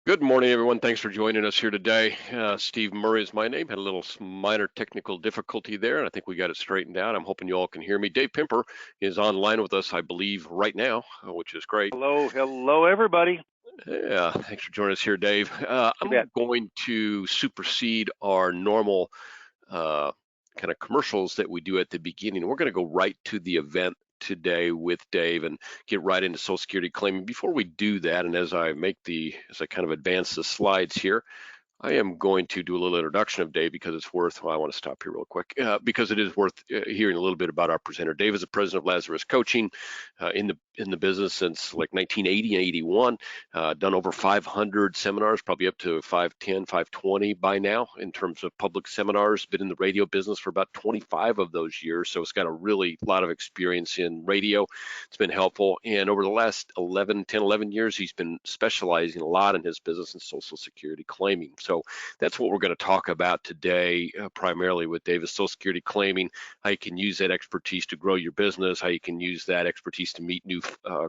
Good morning, everyone. Thanks for joining us here today. Steve Murray is my name. Had a little minor technical difficulty there, and I think we got it straightened out. I'm hoping you all can hear me. Dave Pimper is online with us, I believe, right now, which is great. Hello, hello, everybody. Yeah, thanks for joining us here, Dave. You bet. I'm going to supersede our normal uh, kind of commercials that we do at the beginning. We're going to go right to the event today with Dave and get right into Social Security claiming. Before we do that, and as I kind of advance the slides here, I am going to do a little introduction of Dave because it's worth, well, I want to stop here real quick because it is worth hearing a little bit about our presenter. Dave is the president of Lazarus Coaching in the business since like 1980 and 81, done over 500 seminars, probably up to 510, 520 by now in terms of public seminars, been in the radio business for about 25 of those years. So it's got a really lot of experience in radio. It's been helpful. And over the last 11 years, he's been specializing a lot in his business in Social Security claiming. So that's what we're going to talk about today, primarily with David, Social Security claiming, how you can use that expertise to grow your business, how you can use that expertise to meet new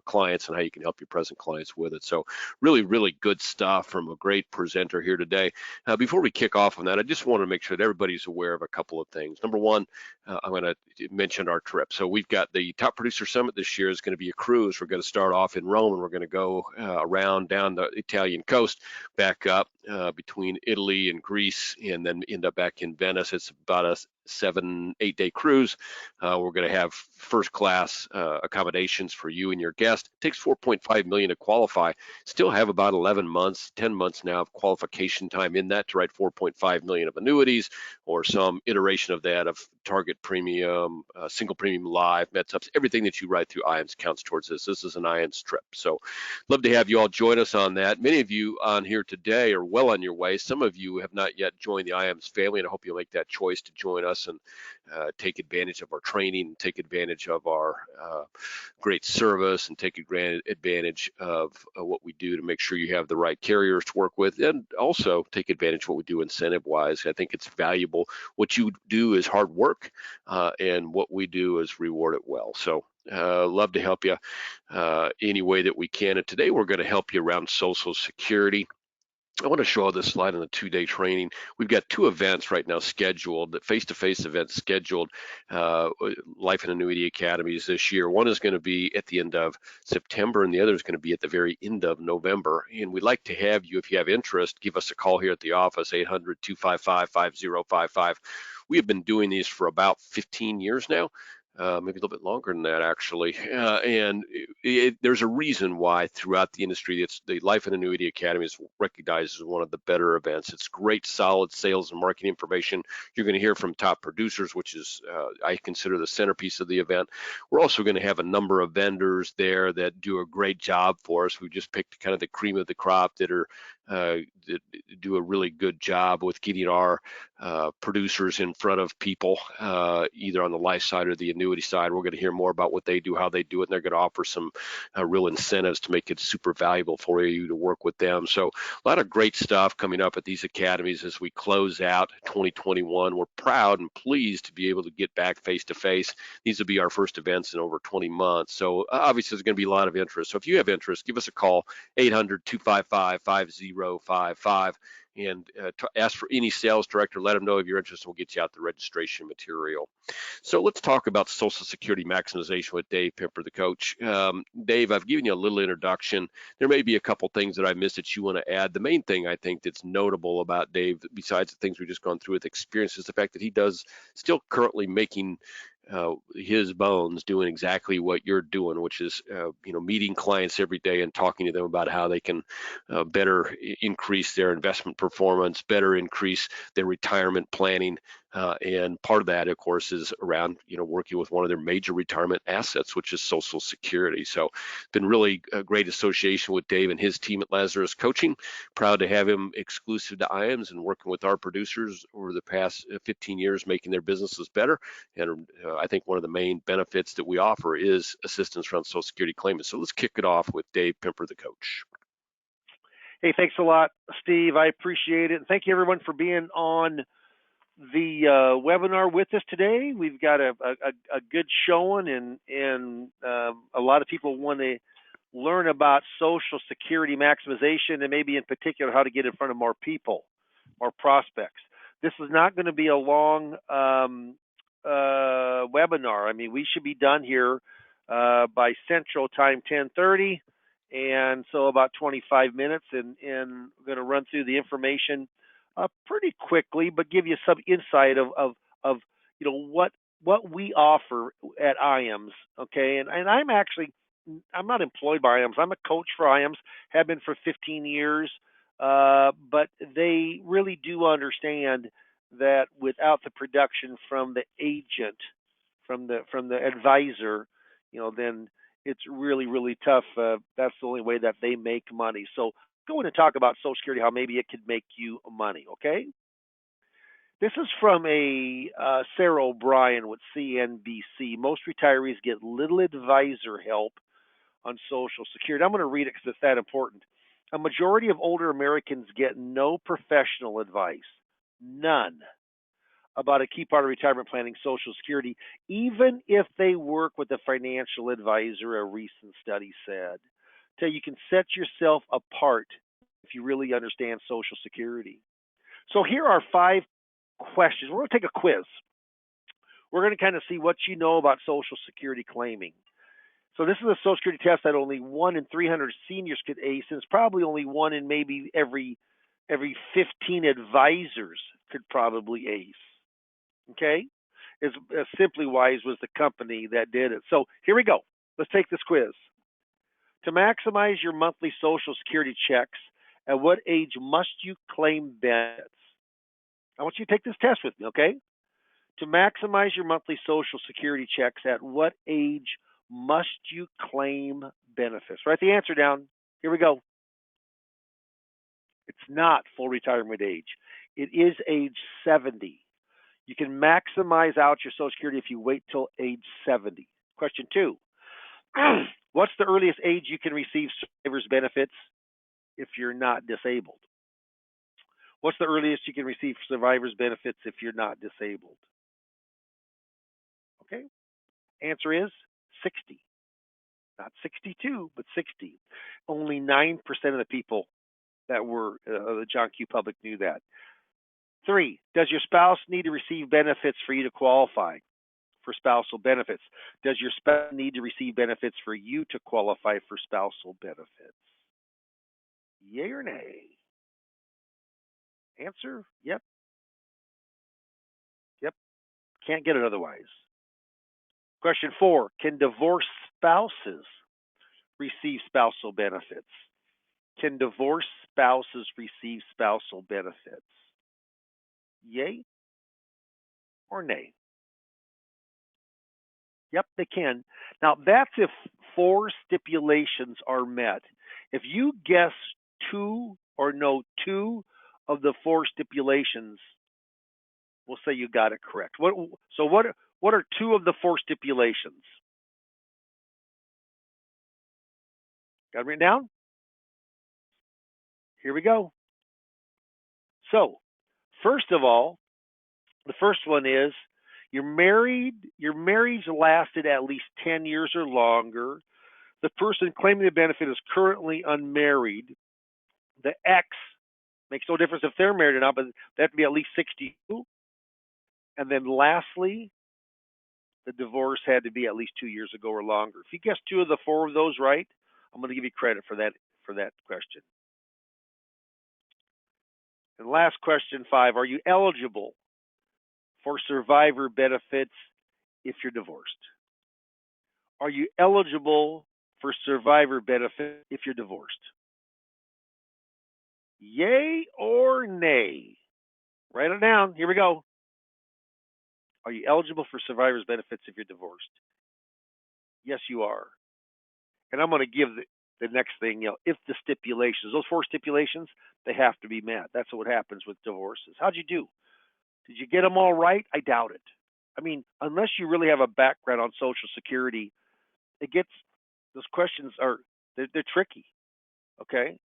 clients, and how you can help your present clients with it. So really, really good stuff from a great presenter here today. Before we kick off on that, I just want to make sure that everybody's aware of a couple of things. Number one, I'm going to mention our trip. So we've got the Top Producer Summit this year is going to be a cruise. We're going to start off in Rome, and we're going to go around down the Italian coast, back up between Italy and Greece, and then end up back in Venice. It's about a 7-8 day cruise. We're going to have first class accommodations for you and your guest. It takes 4.5 million to qualify. Still have about 11 months, 10 months now of qualification time in that to write 4.5 million of annuities or some iteration of that of target premium, single premium live, MedSups, everything that you write through IAMS counts towards this. This is an IAMS trip. So love to have you all join us on that. Many of you on here today are well on your way. Some of you have not yet joined the IAMS family, and I hope you'll make that choice to join us and take advantage of our training and take advantage of our great service and take advantage of what we do to make sure you have the right carriers to work with, and also take advantage of what we do incentive wise. I think it's valuable. What you do is hard work, and what we do is reward it well. So love to help you any way that we can. And today we're going to help you around Social Security. I want to show this slide on the 2-day training. We've got two events right now scheduled, face-to-face events scheduled, Life and Annuity Academies this year. One is going to be at the end of September, and the other is going to be at the very end of November. And we'd like to have you, if you have interest, give us a call here at the office, 800-255-5055. We have been doing these for about 15 years now. Maybe a little bit longer than that, actually. And there's a reason why throughout the industry, it's the Life and Annuity Academy is recognized as one of the better events. It's great, solid sales and marketing information. You're going to hear from top producers, which is, I consider, the centerpiece of the event. We're also going to have a number of vendors there that do a great job for us. We just picked kind of the cream of the crop that do a really good job with getting our producers in front of people, either on the life side or the annuity side. We're going to hear more about what they do, how they do it, and they're going to offer some real incentives to make it super valuable for you to work with them. So a lot of great stuff coming up at these academies as we close out 2021. We're proud and pleased to be able to get back face to face. These will be our first events in over 20 months. So obviously there's going to be a lot of interest. So if you have interest, give us a call, 800-255-5055, and ask for any sales director. Let them know if you're interested. We'll get you out the registration material. So let's talk about Social Security maximization with Dave Pimper, the coach. Dave, I've given you a little introduction. There may be a couple things that I missed that you want to add. The main thing I think that's notable about Dave, besides the things we've just gone through with experience, is the fact that he does still currently making his bones doing exactly what you're doing, which is meeting clients every day and talking to them about how they can better increase their investment performance, better increase their retirement planning. And part of that, of course, is around working with one of their major retirement assets, which is Social Security. So it's been really a great association with Dave and his team at Lazarus Coaching. Proud to have him exclusive to IAMS and working with our producers over the past 15 years, making their businesses better. And I think one of the main benefits that we offer is assistance around Social Security claimants. So let's kick it off with Dave Pimper, the coach. Hey, thanks a lot, Steve. I appreciate it. And thank you, everyone, for being on the webinar with us today. We've got a good showing, and a lot of people want to learn about Social Security maximization and maybe in particular how to get in front of more people, more prospects. This is not going to be a long webinar. I mean, we should be done here by Central Time, 10:30, and so about 25 minutes. And we're going to run through the information pretty quickly, but give you some insight of what we offer at IAMS. Okay, and I'm not employed by IAMS. I'm a coach for IAMS. Have been for 15 years. But they really do understand that without the production from the agent, from the advisor, then it's really tough. That's the only way that they make money. So go in and talk about Social Security, how maybe it could make you money. Okay. This is from a Sarah O'Brien with CNBC. Most retirees get little advisor help on Social Security. I'm going to read it because it's that important. A majority of older Americans get no professional advice, none, about a key part of retirement planning, Social Security, even if they work with a financial advisor, a recent study said. Till you can set yourself apart if you really understand Social Security. So here are 5 questions. We're going to take a quiz. We're going to kind of see what you know about Social Security claiming. So this is a Social Security test that only 1 in 300 seniors could ace, and it's probably only 1 in maybe every 15 advisors could probably ace. Okay? As Simply Wise was the company that did it. So here we go. Let's take this quiz. To maximize your monthly Social Security checks, at what age must you claim benefits? I want you to take this test with me, okay? To maximize your monthly Social Security checks, at what age must you claim benefits? Write the answer down. Here we go. It's not full retirement age. It is age 70. You can maximize out your Social Security if you wait till age 70. Question 2. What's the earliest age you can receive survivor's benefits if you're not disabled? What's the earliest you can receive survivor's benefits if you're not disabled? Okay. Answer is 60. Not 62, but 60. Only 9% of the people that were the John Q. public knew that. 3, does your spouse need to receive benefits for you to qualify for spousal benefits? Does your spouse need to receive benefits for you to qualify for spousal benefits? Yay or nay? Answer, yep. Yep. Can't get it otherwise. Question 4, can divorced spouses receive spousal benefits? Can divorced spouses receive spousal benefits? Yay or nay? Yep, they can. Now, that's if 4 stipulations are met. If you guess 2 or know 2 of the 4 stipulations, we'll say you got it correct. What are 2 of the 4 stipulations? Got it written down? Here we go. So, first of all, the first one is you're married, your marriage lasted at least 10 years or longer. The person claiming the benefit is currently unmarried. The ex makes no difference if they're married or not, but they have to be at least 62. And then lastly, the divorce had to be at least 2 years ago or longer. If you guess 2 of the 4 of those right, I'm going to give you credit for that question. And last question 5, are you eligible for survivor benefits if you're divorced? Are you eligible for survivor benefit if you're divorced? Yay or nay? Write it down. Here we go. Are you eligible for survivor's benefits if you're divorced? Yes, you are. And I'm going to give the next thing, if the stipulations, those 4 stipulations, they have to be met. That's what happens with divorces. How'd you do? Did you get them all right? I doubt it. I mean, unless you really have a background on Social Security, those questions they're tricky. Okay?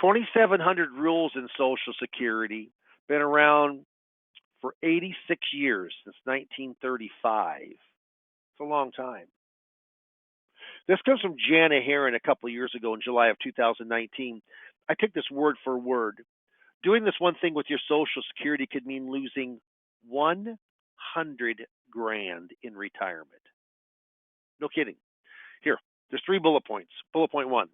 2,700 rules in Social Security, been around for 86 years, since 1935. It's a long time. This comes from Jana Heron a couple of years ago in July of 2019. I took this word for word. Doing this one thing with your Social Security could mean losing 100 grand in retirement. No kidding. Here, there's 3 bullet points. Bullet point 1.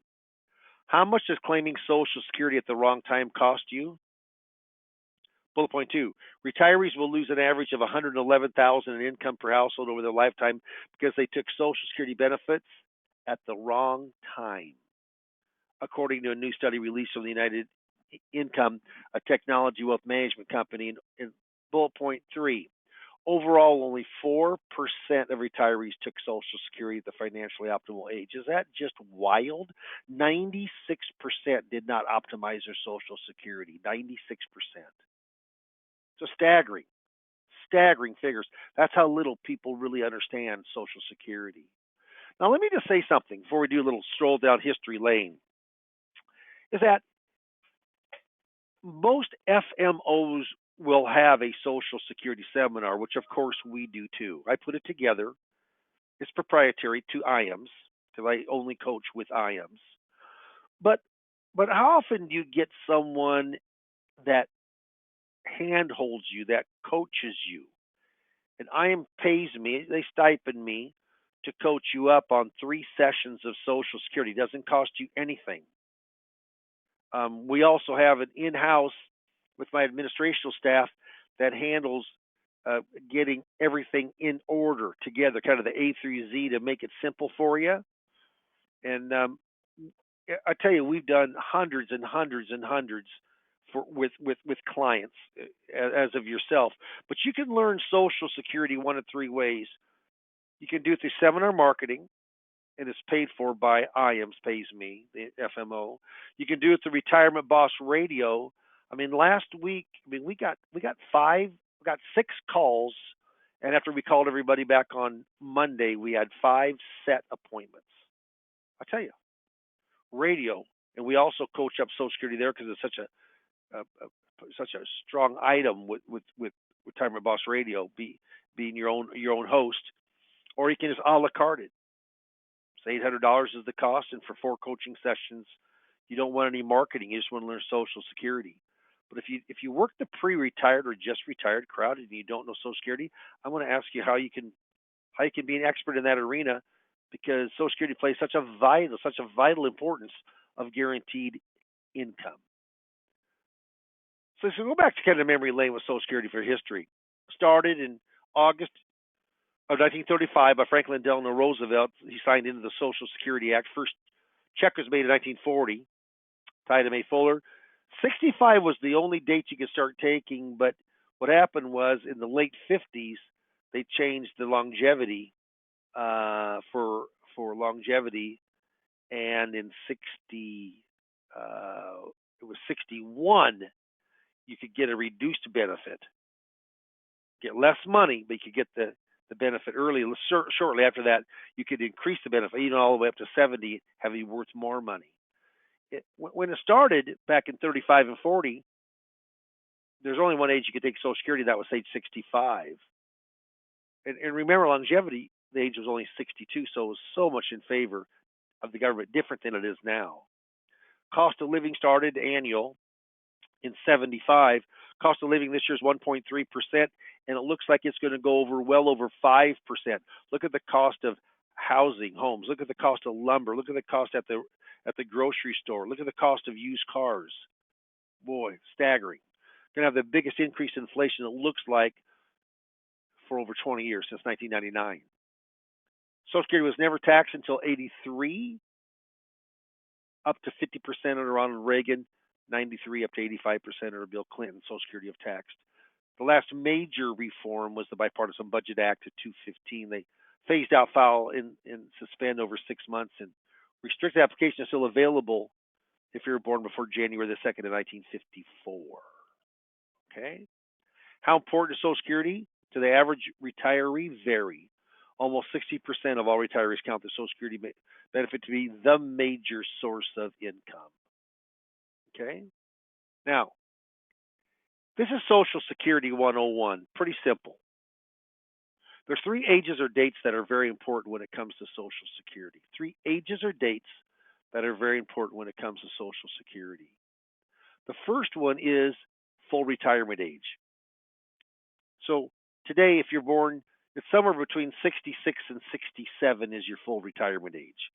How much does claiming Social Security at the wrong time cost you? Bullet point 2. Retirees will lose an average of 111,000 in income per household over their lifetime because they took Social Security benefits at the wrong time, according to a new study released from the United Income, a technology wealth management company. In bullet point 3, overall, only 4% of retirees took Social Security at the financially optimal age. Is that just wild? 96% did not optimize their Social Security. 96%. So staggering figures. That's how little people really understand Social Security. Now, let me just say something before we do a little stroll down history lane. Is that most FMOs will have a Social Security seminar, which of course we do too. I put it together. It's proprietary to IAMS because I only coach with IAMS. But how often do you get someone that handholds you, that coaches you? And IAM pays me, they stipend me to coach you up on 3 sessions of Social Security. It doesn't cost you anything. We also have an in-house with my administrative staff that handles getting everything in order together, kind of the A through Z to make it simple for you. And I tell you, we've done hundreds and hundreds and hundreds with clients as of yourself. But you can learn Social Security one of 3 ways. You can do it through seminar marketing, and it's paid for by IAMS, pays me, the FMO. You can do it through Retirement Boss Radio. I mean, last week, we got 6 calls, and after we called everybody back on Monday, we had 5 set appointments. I tell you, radio, and we also coach up Social Security there because it's such a strong item with Retirement Boss Radio, being your own host, or you can just a la carte it. It's $800 is the cost, and for 4 coaching sessions, you don't want any marketing. You just want to learn Social Security. But if you work the pre-retired or just retired crowd and you don't know Social Security, I want to ask you how you can be an expert in that arena, because Social Security plays such a vital importance of guaranteed income. So go back to kind of memory lane with Social Security for history. Started in August of 1935 by Franklin Delano Roosevelt. He signed into the Social Security Act. First check was made in 1940. Tied to May Fuller. 65 was the only date you could start taking, but what happened was in the late 50s they changed the longevity for longevity, and in 61 you could get a reduced benefit, get less money, but you could get the benefit early. Shortly after that, you could increase the benefit, even all the way up to 70, have you worth more money. When it started back in 35 and 40, there's only one age you could take Social Security. That was age 65. And remember, longevity, the age was only 62, so it was so much in favor of the government, different than it is now. Cost of living started annual in 75. Cost of living this year is 1.3%, and it looks like it's going to go well over 5%. Look at the cost of housing, homes. Look at the cost of lumber. Look at the cost at the grocery store. Look at the cost of used cars. Boy, staggering. Going to have the biggest increase in inflation, it looks like, for over 20 years, since 1999. Social Security was never taxed until 83, up to 50% under Ronald Reagan, 93 up to 85% under Bill Clinton. Social Security of taxed. The last major reform was the Bipartisan Budget Act of 2015. They phased out file and suspend over 6 months, and restricted application is still available if you were born before January the 2nd of 1954. Okay? How important is Social Security to the average retiree? Vary. Almost 60% of all retirees count the Social Security benefit to be the major source of income. Okay? Now, this is Social Security 101. Pretty simple. There's three ages or dates that are very important when it comes to Social Security. Three ages or dates that are very important when it comes to Social Security. The first one is full retirement age. So today, if you're born, it's somewhere between 66 and 67 is your full retirement age.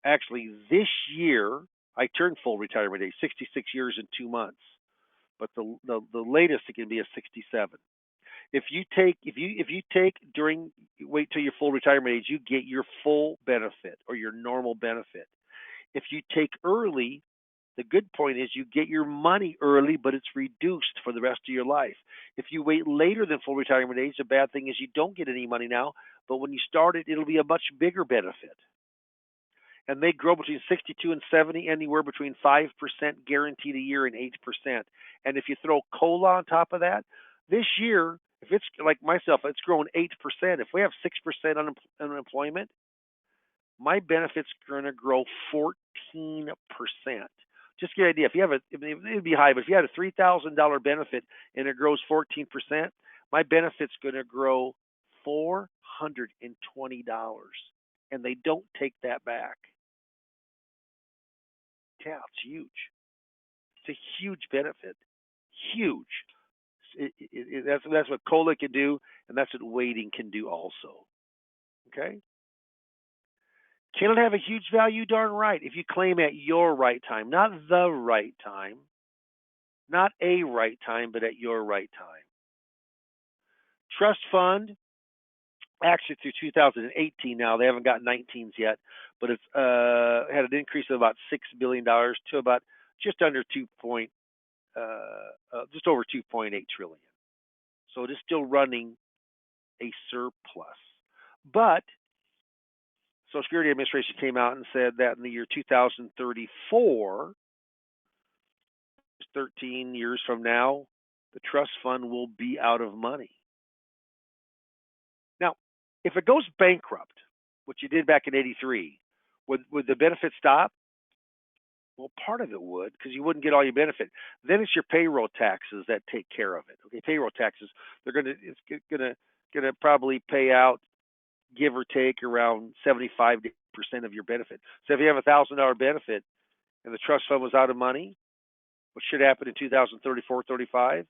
Actually, this year I turned full retirement age, 66 years and 2 months. But the latest it can be is 67. If you take during wait till your full retirement age, you get your full benefit or your normal benefit. If you take early, the good point is you get your money early, but it's reduced for the rest of your life. If you wait later than full retirement age, the bad thing is you don't get any money now, but when you start it, it'll be a much bigger benefit. And they grow between 62 and 70, anywhere between 5% guaranteed a year and 8%. And if you throw COLA on top of that, this year, if it's like myself, it's growing 8%. If we have 6% unemployment, my benefit's going to grow 14%. Just get an idea. If you have it'd be high, but if you had a $3,000 benefit and it grows 14%, my benefit's going to grow $420, and they don't take that back. Yeah, it's huge. It's a huge benefit. Huge. That's what COLA can do, and that's what waiting can do also. Okay? Can it have a huge value? Darn right. If you claim at your right time, not the right time, not a right time, but at your right time. Trust fund, actually through 2018 now, they haven't got 19s yet, but it's had an increase of about $6 billion to about just under just over 2.8 trillion. So it is still running a surplus. But Social Security Administration came out and said that in the year 2034, 13 years from now, the trust fund will be out of money. Now, if it goes bankrupt, which you did back in '83, would the benefit stop? Well, part of it would, because you wouldn't get all your benefit. Then it's your payroll taxes that take care of it. Okay, payroll taxes, it's gonna probably pay out, give or take, around 75% of your benefit. So if you have $1,000 benefit and the trust fund was out of money, what should happen in 2034, 35?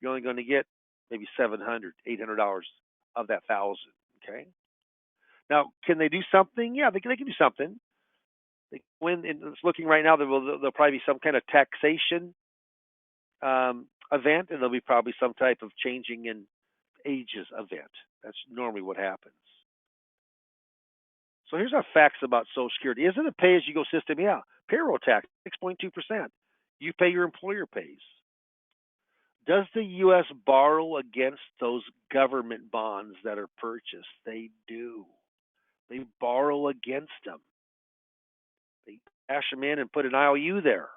You're only going to get maybe $700, $800 of that 1,000. Okay. Now, can they do something? Yeah, they can do something. When it's looking right now, there'll probably be some kind of taxation event, and there'll be probably some type of changing in ages event. That's normally what happens. So here's our facts about Social Security. Is it a pay-as-you-go system? Yeah. Payroll tax, 6.2%. You pay, your employer pays. Does the U.S. borrow against those government bonds that are purchased? They do. They borrow against them. They cash them in and put an IOU there.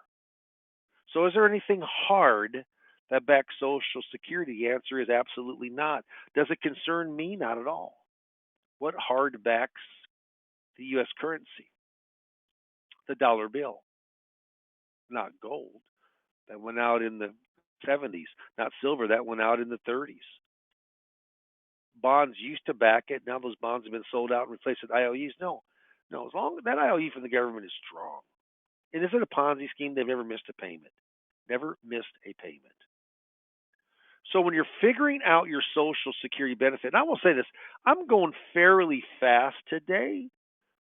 So is there anything hard that backs Social Security? The answer is absolutely not. Does it concern me? Not at all. What hard backs the U.S. currency? The dollar bill, not gold. That went out in the 70s, not silver. That went out in the 30s. Bonds used to back it. Now those bonds have been sold out and replaced with IOUs. No. As long as that IOU from the government is strong. And is it a Ponzi scheme? They've never missed a payment. Never missed a payment. So when you're figuring out your Social Security benefit, and I will say this, I'm going fairly fast today.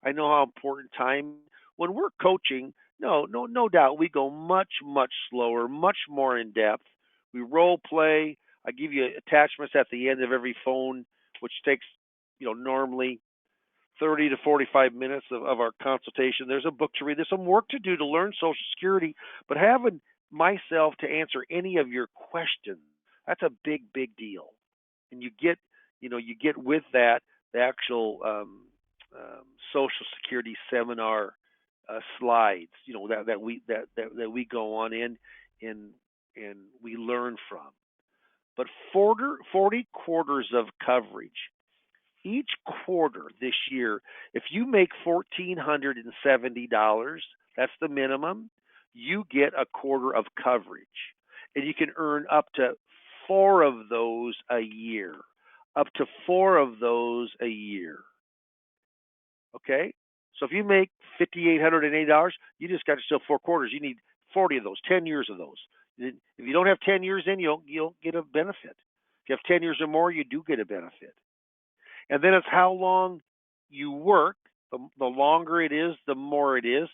I know how important time. When we're coaching, no doubt, we go much, much slower, much more in depth. We role play. I give you attachments at the end of every phone, which takes, normally 30 to 45 minutes of our consultation. There's a book to read. There's some work to do to learn Social Security, but having myself to answer any of your questions, that's a big, big deal. And you get with that the actual Social Security seminar slides, that we go on in and we learn from. But 40 quarters of coverage. Each quarter this year, if you make $1,470, that's the minimum, you get a quarter of coverage. And you can earn up to 4 of those a year. up to 4 of those a year. Okay? So if you make $5,880, you just got yourself 4 quarters. You need 40 of those, 10 years of those. If you don't have 10 years in, you'll get a benefit. If you have 10 years or more, you do get a benefit. And then it's how long you work. The longer it is, the more it is,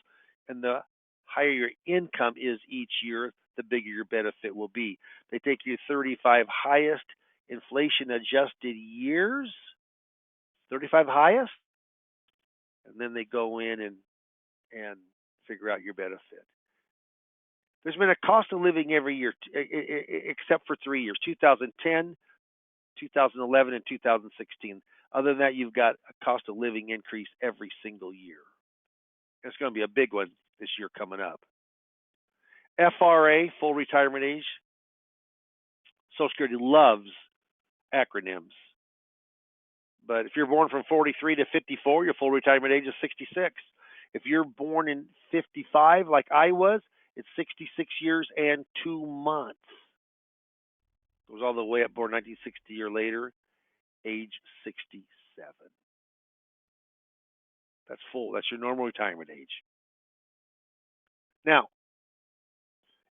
and the higher your income is each year, the bigger your benefit will be. They take you 35 highest inflation adjusted years, 35 highest, and then they go in and figure out your benefit. There's been a cost of living every year except for 3 years, 2010, 2011, and 2016. Other than that, you've got a cost of living increase every single year. It's going to be a big one this year coming up. FRA, full retirement age. Social Security loves acronyms. But if you're born from 43 to 54, your full retirement age is 66. If you're born in 55, like I was, it's 66 years and 2 months. Goes all the way up, born 1960 year later, age 67. That's full. That's your normal retirement age. Now,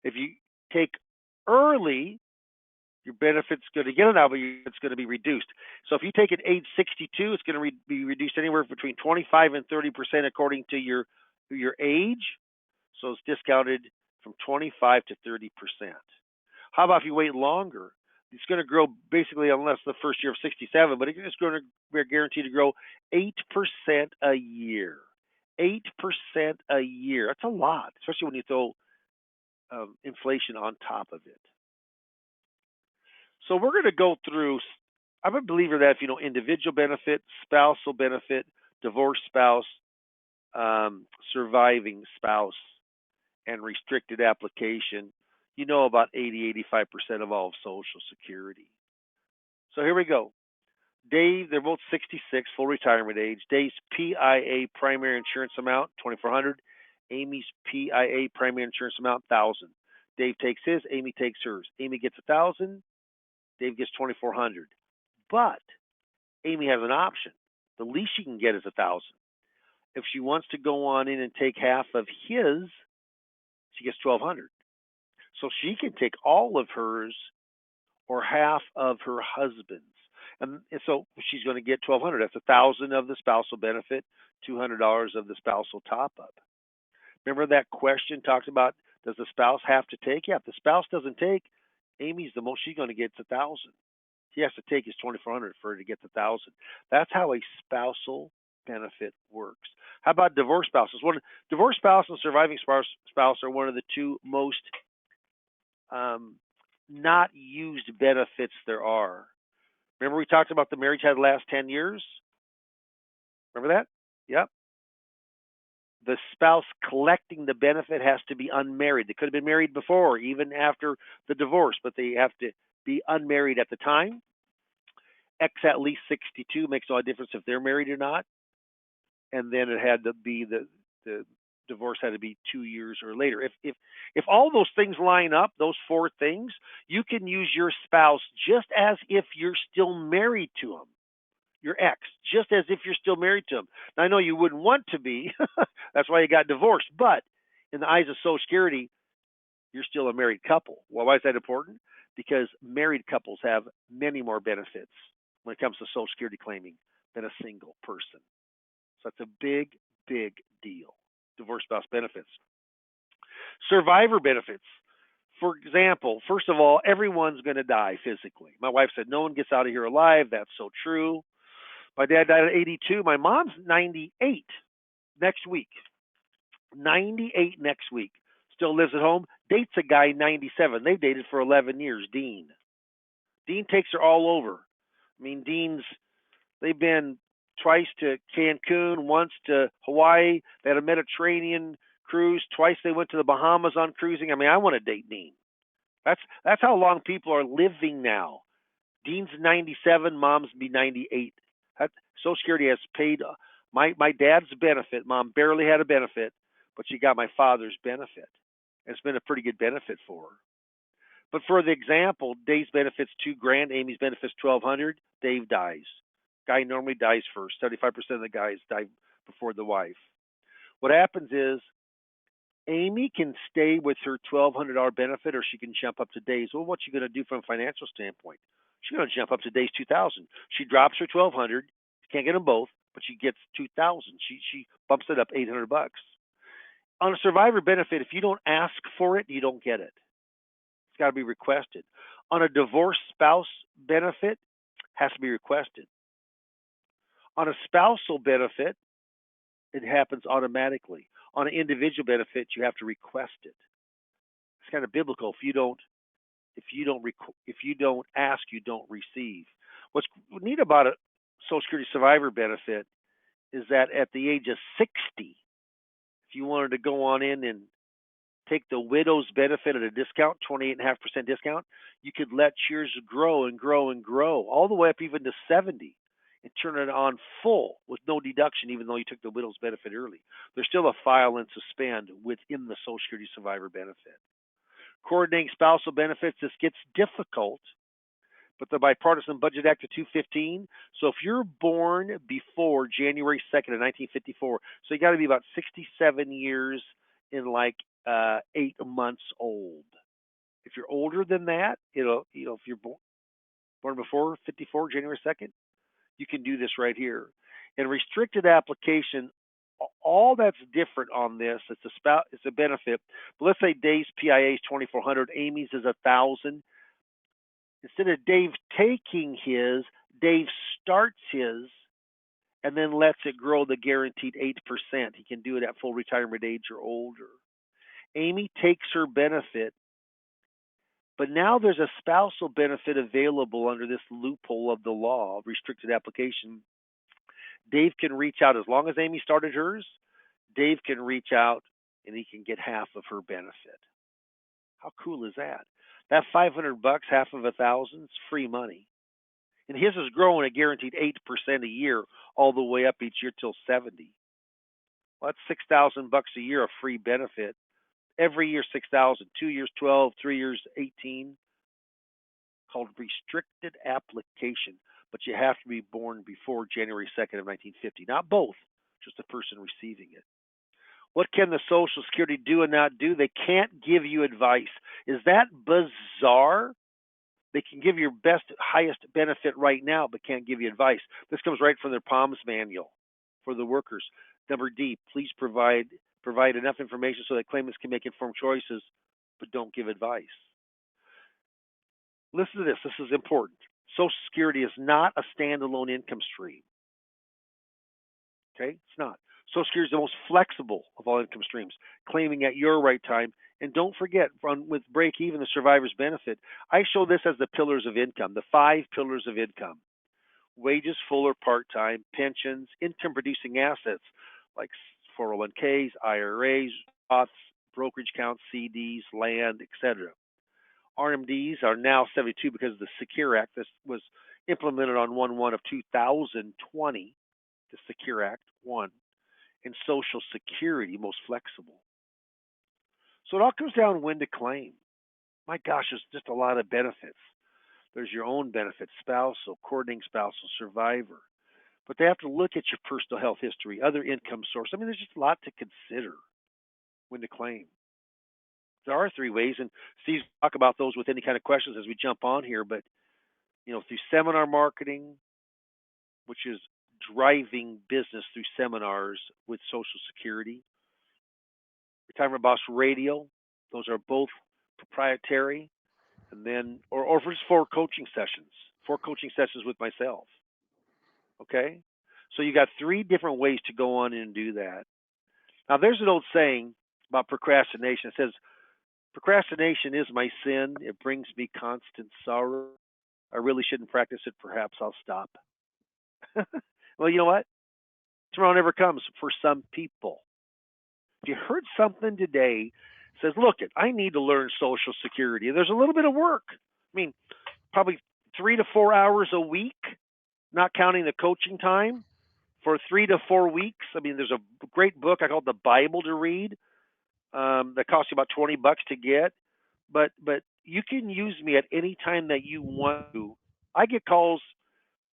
if you take early, your benefit's going to get it now, but it's going to be reduced. So if you take it age 62, it's going to be reduced anywhere between 25 and 30% according to your age. So it's discounted from 25 to 30%. How about if you wait longer? It's going to grow basically, unless the first year of 67, but it's going to be guaranteed to grow 8% a year. 8% a year. That's a lot, especially when you throw inflation on top of it. So we're going to go through. I'm a believer that if you know individual benefit, spousal benefit, divorced spouse, surviving spouse, and restricted application, you know about 80-85% of all of Social Security. So here we go. Dave, they're both 66, full retirement age. Dave's PIA primary insurance amount, $2,400. Amy's PIA primary insurance amount, $1,000. Dave takes his, Amy takes hers. Amy gets $1,000, Dave gets $2,400. But Amy has an option. The least she can get is $1,000. If she wants to go on in and take half of his, she gets $1,200. So she can take all of hers or half of her husband's. And so she's going to get $1,200. That's $1,000 of the spousal benefit, $200 of the spousal top up. Remember that question talked about, does the spouse have to take? Yeah, if the spouse doesn't take, Amy's the most she's going to get is $1,000. He has to take his $2,400 for her to get the $1,000. That's how a spousal benefit works. How about divorced spouses? Divorced spouse and surviving spouse are one of the two most not used benefits there are. Remember we talked about the marriage had to last 10 years? Remember that? Yep. The spouse collecting the benefit has to be unmarried. They could have been married before, even after the divorce, but they have to be unmarried at the time. X at least 62 makes no difference if they're married or not. And then it had to be the divorce had to be 2 years or later. If all those things line up, those 4 things, you can use your spouse just as if you're still married to them. Your ex, just as if you're still married to them. Now, I know you wouldn't want to be. That's why you got divorced. But in the eyes of Social Security, you're still a married couple. Well, why is that important? Because married couples have many more benefits when it comes to Social Security claiming than a single person. So that's a big, big deal. Divorce spouse benefits. Survivor benefits. For example, first of all, everyone's going to die physically. My wife said no one gets out of here alive. That's so true. My dad died at 82. My mom's 98 next week. 98 next week. Still lives at home. Dates a guy 97. They've dated for 11 years, Dean. Dean takes her all over. I mean, they've been twice to Cancun, once to Hawaii. They had a Mediterranean cruise. Twice they went to the Bahamas on cruising. I mean, I want to date Dean. That's how long people are living now. Dean's 97, mom's be 98. Social Security has paid my dad's benefit. Mom barely had a benefit, but she got my father's benefit. It's been a pretty good benefit for her. But for the example, Dave's benefits $2,000, Amy's benefits $1,200. Dave dies. Guy normally dies first. 75% of the guys die before the wife. What happens is Amy can stay with her $1,200 benefit, or she can jump up to Dave's. Well, what's she going to do from a financial standpoint? She's going to jump up to Dave's $2,000. She drops her $1,200. Can't get them both, but she gets $2,000. She bumps it up $800. On a survivor benefit, if you don't ask for it, you don't get it. It's got to be requested. On a divorced spouse benefit, has to be requested. On a spousal benefit, it happens automatically. On an individual benefit, you have to request it. It's kind of biblical. If you don't ask, you don't receive. What's neat about a Social Security survivor benefit is that at the age of 60, if you wanted to go on in and take the widow's benefit at a discount, 28.5% discount, you could let yours grow and grow and grow all the way up even to 70 and turn it on full with no deduction, even though you took the widow's benefit early. There's still a file and suspend within the Social Security survivor benefit. Coordinating spousal benefits, this gets difficult, but the Bipartisan Budget Act of 215. So if you're born before January 2nd of 1954, so you got to be about 67 years in like 8 months old. If you're older than that, if you're born before 54, January 2nd, you can do this right here. In restricted application, all that's different on this, it's a benefit. But let's say Dave's PIA is 2,400, Amy's is 1,000. Instead of Dave taking his, Dave starts his and then lets it grow the guaranteed 8%. He can do it at full retirement age or older. Amy takes her benefit, but now there's a spousal benefit available under this loophole of the law, restricted application. Dave can reach out as long as Amy started hers. Dave can reach out and he can get half of her benefit. How cool is that? That $500, half of 1,000, is free money, and his is growing a guaranteed 8% a year, all the way up each year till 70. Well, that's $6,000 a year of free benefit. Every year, 6,000. 2 years, 12. 3 years, 18. Called restricted application, but you have to be born before January 2nd of 1950. Not both, just the person receiving it. What can the Social Security do and not do? They can't give you advice. Is that bizarre? They can give your best, highest benefit right now, but can't give you advice. This comes right from their POMS manual for the workers. Number D, please provide enough information so that claimants can make informed choices, but don't give advice. Listen to this. This is important. Social Security is not a standalone income stream. Okay? It's not. Social Security is the most flexible of all income streams, claiming at your right time. And don't forget, with break even, the survivor's benefit, I show this as the pillars of income, the 5 pillars of income: wages, full or part-time, pensions, income-producing assets like 401ks, IRAs, Roths, brokerage accounts, CDs, land, etc. RMDs are now 72 because of the Secure Act. This was implemented on 1/1 of 2020, the Secure Act 1. And Social Security, most flexible. So it all comes down to when to claim. My gosh, there's just a lot of benefits. There's your own benefits, spousal, coordinating spousal, survivor. But they have to look at your personal health history, other income source. I mean, there's just a lot to consider when to claim. There are 3 ways, and Steve talk about those with any kind of questions as we jump on here. But through seminar marketing, which is driving business through seminars with Social Security. Retirement Boss Radio, those are both proprietary. And then, or just 4 coaching sessions with myself. Okay? So you got 3 different ways to go on and do that. Now, there's an old saying about procrastination. It says, procrastination is my sin. It brings me constant sorrow. I really shouldn't practice it. Perhaps I'll stop. Well, you know what? Tomorrow never comes for some people. If you heard something today says, look, I need to learn Social Security. There's a little bit of work. I mean, probably 3 to 4 hours a week, not counting the coaching time, for 3 to 4 weeks. I mean, there's a great book I call it The Bible to read that costs you about $20 to get. But you can use me at any time that you want to. I get calls,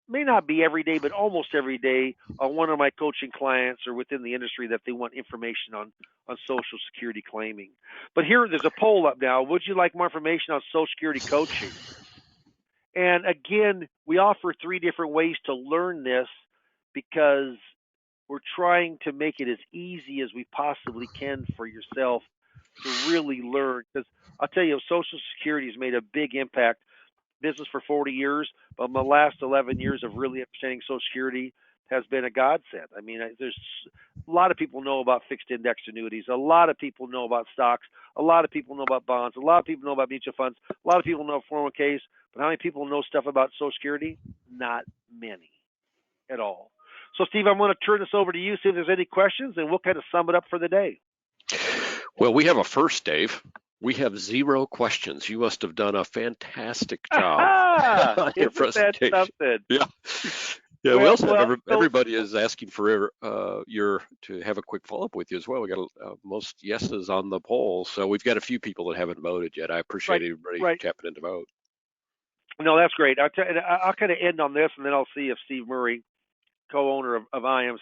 may not be every day, but almost every day on one of my coaching clients or within the industry that they want information on Social Security claiming. But here, there's a poll up now. Would you like more information on Social Security coaching? And again, we offer 3 different ways to learn this because we're trying to make it as easy as we possibly can for yourself to really learn. Because I'll tell you, Social Security has made a big impact. Business for 40 years, but my last 11 years of really understanding Social Security has been a godsend. I mean, there's a lot of people know about fixed index annuities. A lot of people know about stocks. A lot of people know about bonds. A lot of people know about mutual funds. A lot of people know 401ks. But how many people know stuff about Social Security? Not many at all. So, Steve, I'm going to turn this over to you, see if there's any questions, and we'll kind of sum it up for the day. Well, we have a first, Dave. We have 0 questions. You must have done a fantastic job on your presentation. That something? Yeah. Yeah, we also have everybody is asking for to have a quick follow-up with you as well. We got most yeses on the poll, so we've got a few people that haven't voted yet. I appreciate everybody tapping in to vote. No, that's great. I'll kind of end on this, and then I'll see if Steve Murray, co-owner of IAMS,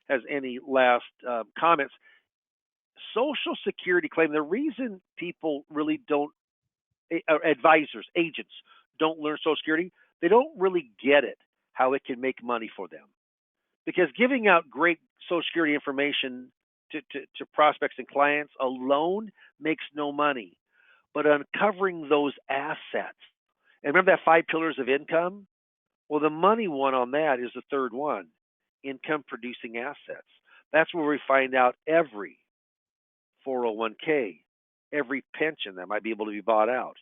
has any last comments. Social Security claim, the reason people really don't, advisors, agents, don't learn Social Security, they don't really get it, how it can make money for them. Because giving out great Social Security information to prospects and clients alone makes no money. But uncovering those assets, and remember that 5 pillars of income? Well, the money one on that is the third one, income producing assets. That's where we find out every 401k, every pension that might be able to be bought out,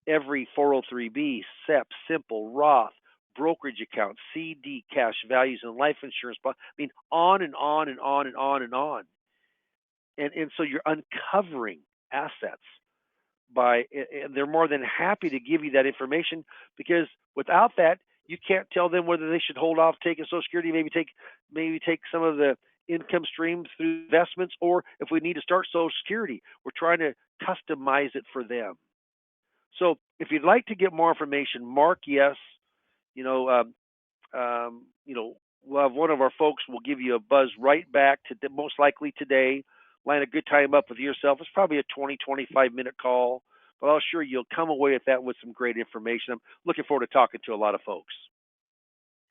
every 403b, SEP, simple, Roth, brokerage account, CD, cash values, and life insurance. I mean, on and on and on and on and on. And so you're uncovering assets and they're more than happy to give you that information, because without that, you can't tell them whether they should hold off taking Social Security, maybe take some of the income streams through investments, or if we need to start Social Security, we're trying to customize it for them. So if you'd like to get more information, mark yes. We'll have one of our folks will give you a buzz right back to most likely today. Line a good time up with yourself. It's probably a 20-25 minute call, but I'll assure you'll come away with that with some great information. I'm looking forward to talking to a lot of folks.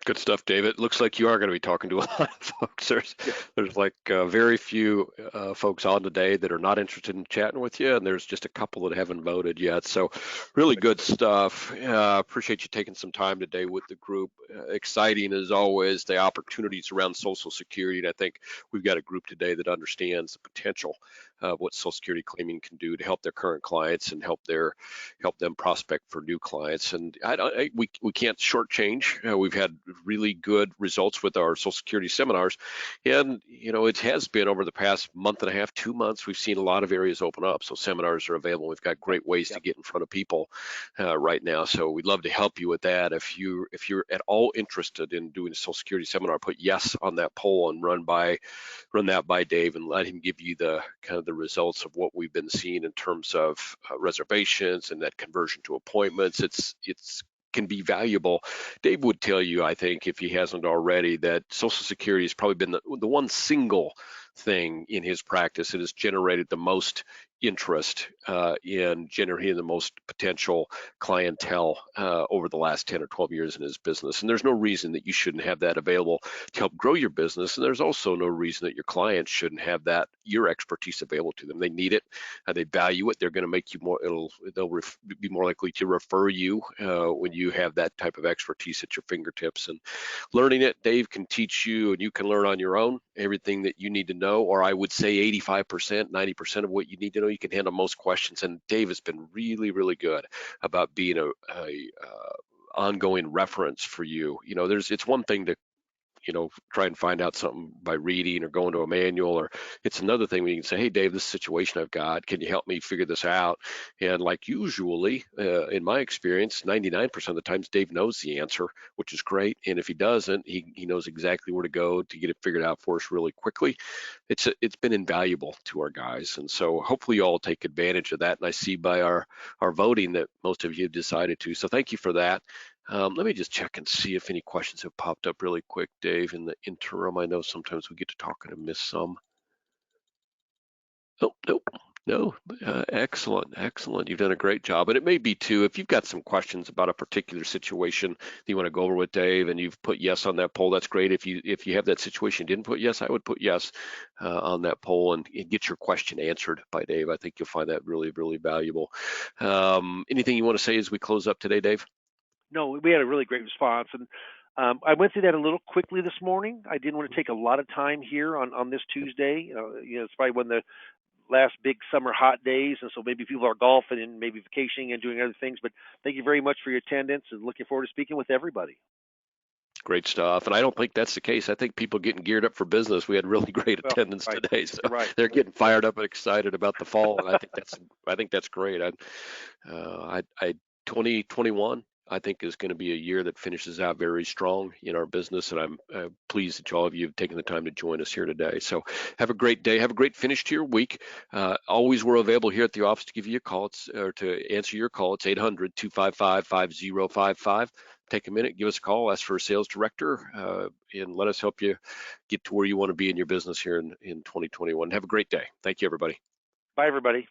Good stuff, David. Looks like you are going to be talking to a lot of folks. There's like very few folks on today that are not interested in chatting with you, and there's just a couple that haven't voted yet. So really good stuff. Appreciate you taking some time today with the group. Exciting as always, the opportunities around Social Security, and I think we've got a group today that understands the potential of what Social Security claiming can do to help their current clients and help them prospect for new clients. And we can't shortchange. We've had really good results with our Social Security seminars, and it has been over the past month and a half, 2 months, we've seen a lot of areas open up, so seminars are available. We've got great ways to get in front of people right now, so we'd love to help you with that. If you're at all interested in doing a Social Security seminar, put yes on that poll and run that by Dave and let him give you the kind of the results of what we've been seeing in terms of reservations and that conversion to appointments. It's can be valuable. Dave would tell you, I think, if he hasn't already, that Social Security has probably been the one single thing in his practice that has generated the most interest in generating the most potential clientele over the last 10 or 12 years in his business. And there's no reason that you shouldn't have that available to help grow your business. And there's also no reason that your clients shouldn't have your expertise available to them. They need it. They value it. They're going to make you more, they'll be more likely to refer you when you have that type of expertise at your fingertips. And learning it, Dave can teach you, and you can learn on your own everything that you need to know, or I would say 85%, 90% of what you need to know. You can handle most questions, and Dave has been really, really good about being a ongoing reference for you. It's one thing to try and find out something by reading or going to a manual. Or it's another thing when you can say, hey, Dave, this situation I've got, can you help me figure this out? And like usually, in my experience, 99% of the times Dave knows the answer, which is great. And if he doesn't, he knows exactly where to go to get it figured out for us really quickly. It's been invaluable to our guys. And so hopefully you all take advantage of that. And I see by our voting that most of you have decided to. So thank you for that. Let me just check and see if any questions have popped up really quick, Dave, in the interim. I know sometimes we get to talking and miss some. Oh, nope. No, excellent, excellent. You've done a great job. And it may be too, if you've got some questions about a particular situation that you want to go over with Dave and you've put yes on that poll, that's great. If you have that situation, didn't put yes, I would put yes on that poll and get your question answered by Dave. I think you'll find that really, really valuable. Anything you want to say as we close up today, Dave? No, we had a really great response, and I went through that a little quickly this morning. I didn't want to take a lot of time here on this Tuesday. It's probably one of the last big summer hot days, and so maybe people are golfing and maybe vacationing and doing other things. But thank you very much for your attendance, and looking forward to speaking with everybody. Great stuff. And I don't think that's the case. I think people getting geared up for business. We had really great Well, attendance right, today, so you're right. they're getting fired up and excited about the fall. And I think that's great. 2021 I think is going to be a year that finishes out very strong in our business, and I'm pleased that all of you have taken the time to join us here today. So have a great day. Have a great finish to your week. Always we're available here at the office to give you a call. Or to answer your call. It's 800-255-5055. Take a minute, give us a call, ask for a sales director, and let us help you get to where you want to be in your business here in 2021. Have a great day. Thank you, everybody. Bye, everybody.